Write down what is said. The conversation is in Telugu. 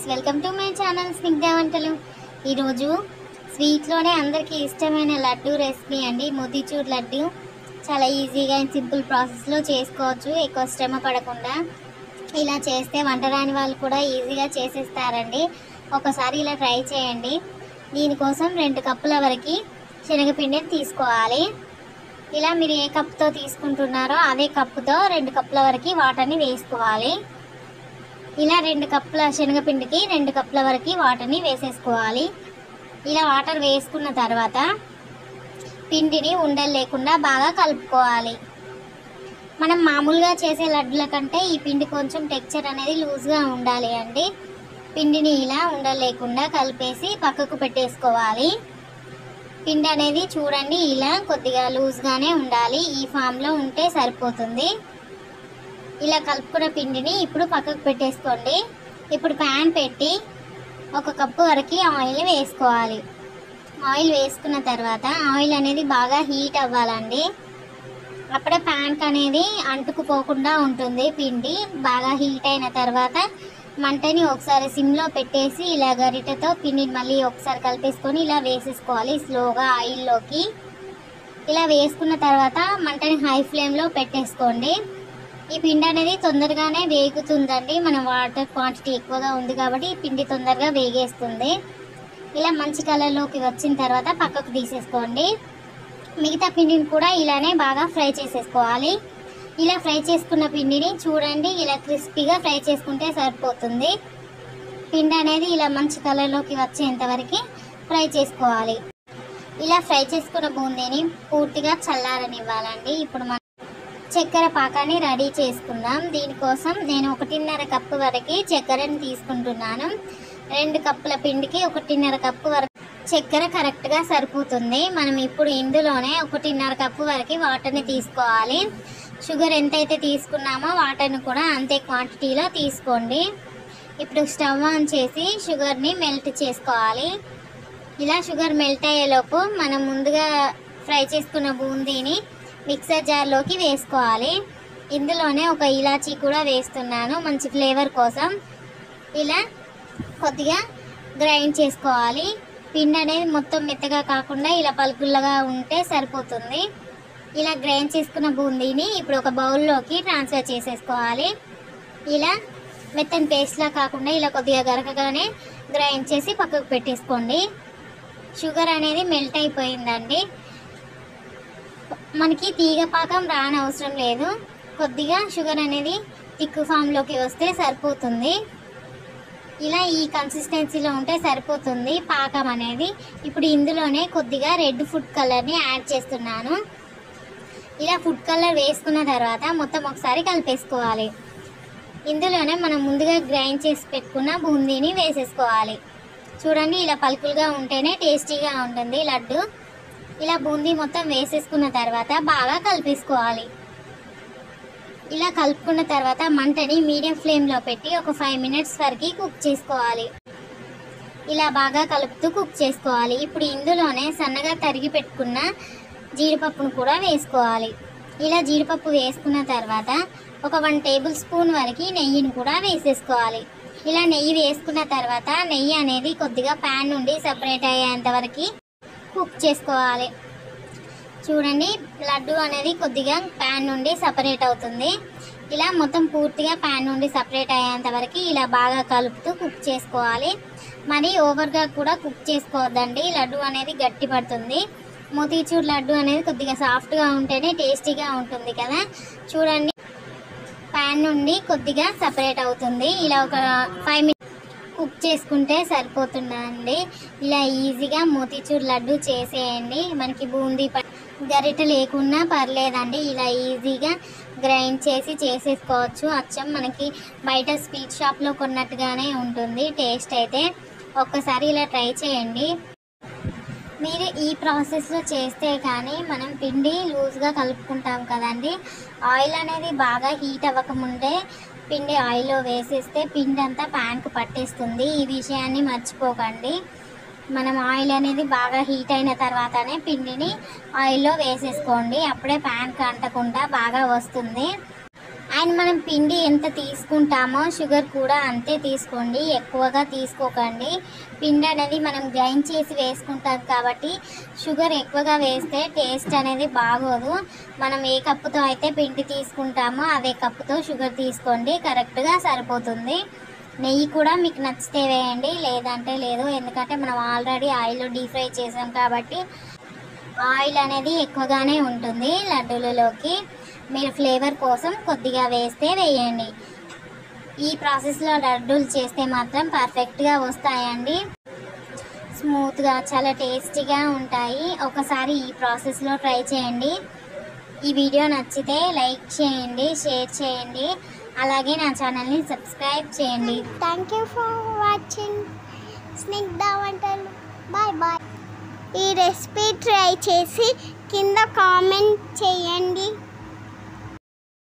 Friends, welcome to my channel Snigdha Vantalu. ఈరోజు స్వీట్లోనే అందరికీ ఇష్టమైన లడ్డు రెసిపీ అండి. మోతీచూర్ లడ్డు చాలా ఈజీగా అండ్ సింపుల్ ప్రాసెస్లో చేసుకోవచ్చు, ఎక్కువ శ్రమ పడకుండా. ఇలా చేస్తే వంట రాని వాళ్ళు కూడా ఈజీగా చేసేస్తారండి. ఒకసారి ఇలా ట్రై చేయండి. దీనికోసం 2 కప్పుల వరకు శనగపిండిని తీసుకోవాలి. ఇలా మీరు ఏ కప్తో తీసుకుంటున్నారో అదే కప్పుతో 2 కప్పుల వరకు వాటర్ని వేసుకోవాలి. ఇలా 2 కప్పుల శనగపిండికి 2 కప్పుల వరకు వాటర్ని వేసేసుకోవాలి. ఇలా వాటర్ వేసుకున్న తర్వాత పిండిని ఉండలు లేకుండా బాగా కలుపుకోవాలి. మనం మామూలుగా చేసే లడ్డుల కంటే ఈ పిండి కొంచెం టెక్స్చర్ అనేది లూజ్గా ఉండాలి అండి. పిండిని ఇలా ఉండలు లేకుండా కలిపేసి పక్కకు పెట్టేసుకోవాలి. పిండి అనేది చూడండి, ఇలా కొద్దిగా లూజ్గానే ఉండాలి. ఈ ఫామ్లో ఉంటే సరిపోతుంది. ఇలా కలుపుకున్న పిండిని ఇప్పుడు పక్కకు పెట్టేసుకోండి. ఇప్పుడు ప్యాన్ పెట్టి 1 కప్పు వరకు ఆయిల్ వేసుకోవాలి. ఆయిల్ వేసుకున్న తర్వాత ఆయిల్ అనేది బాగా హీట్ అవ్వాలండి. అప్పుడే ప్యాన్కి అనేది అంటుకుపోకుండా ఉంటుంది. పిండి బాగా హీట్ అయిన తర్వాత మంటని ఒకసారి సిమ్లో పెట్టేసి ఇలా గరిటెతో పిండిని మళ్ళీ ఒకసారి కలిపేసుకొని ఇలా వేసేసుకోవాలి స్లోగా ఆయిల్లోకి. ఇలా వేసుకున్న తర్వాత మంటని హై ఫ్లేమ్లో పెట్టేసుకోండి. ఈ పిండి అనేది తొందరగానే వేగుతుందండి. మనం వాటర్ క్వాంటిటీ ఎక్కువగా ఉంది కాబట్టి ఈ పిండి తొందరగా వేగేస్తుంది. ఇలా మంచి కలర్లోకి వచ్చిన తర్వాత పక్కకు తీసేసుకోండి. మిగతా పిండిని కూడా ఇలానే బాగా ఫ్రై చేసేసుకోవాలి. ఇలా ఫ్రై చేసుకున్న పిండిని చూడండి, ఇలా క్రిస్పీగా ఫ్రై చేసుకుంటే సరిపోతుంది. పిండి అనేది ఇలా మంచి కలర్లోకి వచ్చేంత వరకు ఫ్రై చేసుకోవాలి. ఇలా ఫ్రై చేసుకున్న బూందీని పూర్తిగా చల్లారనివ్వాలండి. ఇప్పుడు మనం చక్కెర పాకాన్ని రెడీ చేసుకుందాం. దీనికోసం నేను 1.5 కప్పు వరకు చక్కెరని తీసుకుంటున్నాను. 2 కప్పుల పిండికి 1.5 కప్పు వరకు చక్కెర కరెక్ట్గా సరిపోతుంది. మనం ఇప్పుడు ఇందులోనే 1.5 కప్పు వరకు వాటర్ని తీసుకోవాలి. షుగర్ ఎంతైతే తీసుకున్నామో వాటర్ని కూడా అంతే క్వాంటిటీలో తీసుకోండి. ఇప్పుడు స్టవ్ ఆన్ చేసి షుగర్ని మెల్ట్ చేసుకోవాలి. ఇలా షుగర్ మెల్ట్ అయ్యేలోపు మనం ముందుగా ఫ్రై చేసుకున్న బూందీని మిక్సర్ జార్లోకి వేసుకోవాలి. ఇందులోనే 1 ఇలాచీ కూడా వేస్తున్నాను మంచి ఫ్లేవర్ కోసం. ఇలా కొద్దిగా గ్రైండ్ చేసుకోవాలి. పిండి అనేది మొత్తం మెత్తగా కాకుండా ఇలా పలుకుల్లగా ఉంటే సరిపోతుంది. ఇలా గ్రైండ్ చేసుకున్న బూందీని ఇప్పుడు ఒక బౌల్లోకి ట్రాన్స్ఫర్ చేసేసుకోవాలి. ఇలా మెత్తని పేస్ట్లా కాకుండా ఇలా కొద్దిగా గరకగానే గ్రైండ్ చేసి పక్కకు పెట్టేసుకోండి. షుగర్ అనేది మెల్ట్ అయిపోయిందండి. మనకి తీగ పాకం రానవసరం లేదు. కొద్దిగా షుగర్ అనేది థిక్ ఫామ్లోకి వస్తే సరిపోతుంది. ఇలా ఈ కన్సిస్టెన్సీలో ఉంటే సరిపోతుంది పాకం అనేది. ఇప్పుడు ఇందులోనే కొద్దిగా రెడ్ ఫుడ్ కలర్ని యాడ్ చేస్తున్నాను. ఇలా ఫుడ్ కలర్ వేసుకున్న తర్వాత మొత్తం ఒకసారి కలిపేసుకోవాలి. ఇందులోనే మనం ముందుగా గ్రైండ్ చేసి పెట్టుకున్న బూందీని వేసేసుకోవాలి. చూడండి, ఇలా పలుకులుగా ఉంటేనే టేస్టీగా ఉంటుంది లడ్డు. ఇలా బూందీ మొత్తం వేసేసుకున్న తర్వాత బాగా కలిపేసుకోవాలి. ఇలా కలుపుకున్న తర్వాత మంటని మీడియం ఫ్లేమ్లో పెట్టి ఒక 5 మినిట్స్ వరకు కుక్ చేసుకోవాలి. ఇలా బాగా కలుపుతూ కుక్ చేసుకోవాలి. ఇప్పుడు ఇందులోనే సన్నగా తరిగి పెట్టుకున్న జీడిపప్పును కూడా వేసుకోవాలి. ఇలా జీడిపప్పు వేసుకున్న తర్వాత ఒక 1 టేబుల్ స్పూన్ వరకు నెయ్యిని కూడా వేసేసుకోవాలి. ఇలా నెయ్యి వేసుకున్న తర్వాత నెయ్యి అనేది కొద్దిగా ప్యాన్ నుండి సపరేట్ అయ్యేంత వరకు కుక్ చేసుకోవాలి. చూడండి, లడ్డు అనేది కొద్దిగా ప్యాన్ నుండి సపరేట్ అవుతుంది. ఇలా మొత్తం పూర్తిగా ప్యాన్ నుండి సపరేట్ అయ్యేంత వరకు ఇలా బాగా కలుపుతూ కుక్ చేసుకోవాలి. మరి ఓవర్గా కూడా కుక్ చేసుకోవద్దండి, లడ్డు అనేది గట్టి పడుతుంది. మోతీచూర్ లడ్డు అనేది కొద్దిగా సాఫ్ట్గా ఉంటేనే టేస్టీగా ఉంటుంది కదా. చూడండి, ప్యాన్ నుండి కొద్దిగా సపరేట్ అవుతుంది. ఇలా ఒక 5 మినిట్స్ కుక్ చేసుకుంటే సరిపోతుందండి. ఇలా ఈజీగా మోతీచూర్ లడ్డు చేసేయండి. మనకి బూందీ గరిట లేకున్నా పర్లేదండి. ఇలా ఈజీగా గ్రైండ్ చేసి చేసేసుకోవచ్చు. అచ్చం మనకి బయట స్వీట్ షాప్లో కొన్నట్టుగానే ఉంటుంది టేస్ట్ అయితే. ఒక్కసారి ఇలా ట్రై చేయండి. మీరు ఈ ప్రాసెస్లో చేస్తే కానీ మనం పిండి లూజ్గా కలుపుకుంటాం కదండి. ఆయిల్ అనేది బాగా హీట్ అవ్వకముందే పిండి ఆయిల్లో వేసేస్తే పిండి అంతా ప్యాన్కు పట్టేస్తుంది. ఈ విషయాన్ని మర్చిపోకండి. మనం ఆయిల్ అనేది బాగా హీట్ అయిన తర్వాతనే పిండిని ఆయిల్లో వేసేసుకోండి. అప్పుడే ప్యాన్కి అంటకుండా బాగా వస్తుంది. అండ్ మనం పిండి ఎంత తీసుకుంటామో షుగర్ కూడా అంతే తీసుకోండి, ఎక్కువగా తీసుకోకండి. పిండి అనేది మనం గ్రైండ్ చేసి వేసుకుంటాం కాబట్టి షుగర్ ఎక్కువగా వేస్తే టేస్ట్ అనేది బాగోదు. మనం ఏ కప్పుతో అయితే పిండి తీసుకుంటామో అదే కప్పుతో షుగర్ తీసుకోండి, కరెక్ట్గా సరిపోతుంది. నెయ్యి కూడా మీకు నచ్చితే వేయండి, లేదంటే లేదు. ఎందుకంటే మనం ఆల్రెడీ ఆయిల్లో డీప్ ఫ్రై చేసాం కాబట్టి ఆయిల్ అనేది ఎక్కువగానే ఉంటుంది లడ్డూలలోకి. మీరు ఫ్లేవర్ కోసం కొద్దిగా వేయండి. ఈ ప్రాసెస్లో లడ్డూలు చేస్తే మాత్రం పర్ఫెక్ట్గా వస్తాయండి, స్మూత్గా చాలా టేస్టీగా ఉంటాయి. ఒకసారి ఈ ప్రాసెస్లో ట్రై చేయండి. ఈ వీడియో నచ్చితే లైక్ చేయండి, షేర్ చేయండి, అలాగే నా ఛానల్ని సబ్స్క్రైబ్ చేయండి. Thank you for watching Snigdha వంటలు. Bye bye. ఈ రెసిపీ ట్రై చేసి కింద కామెంట్ చేయండి.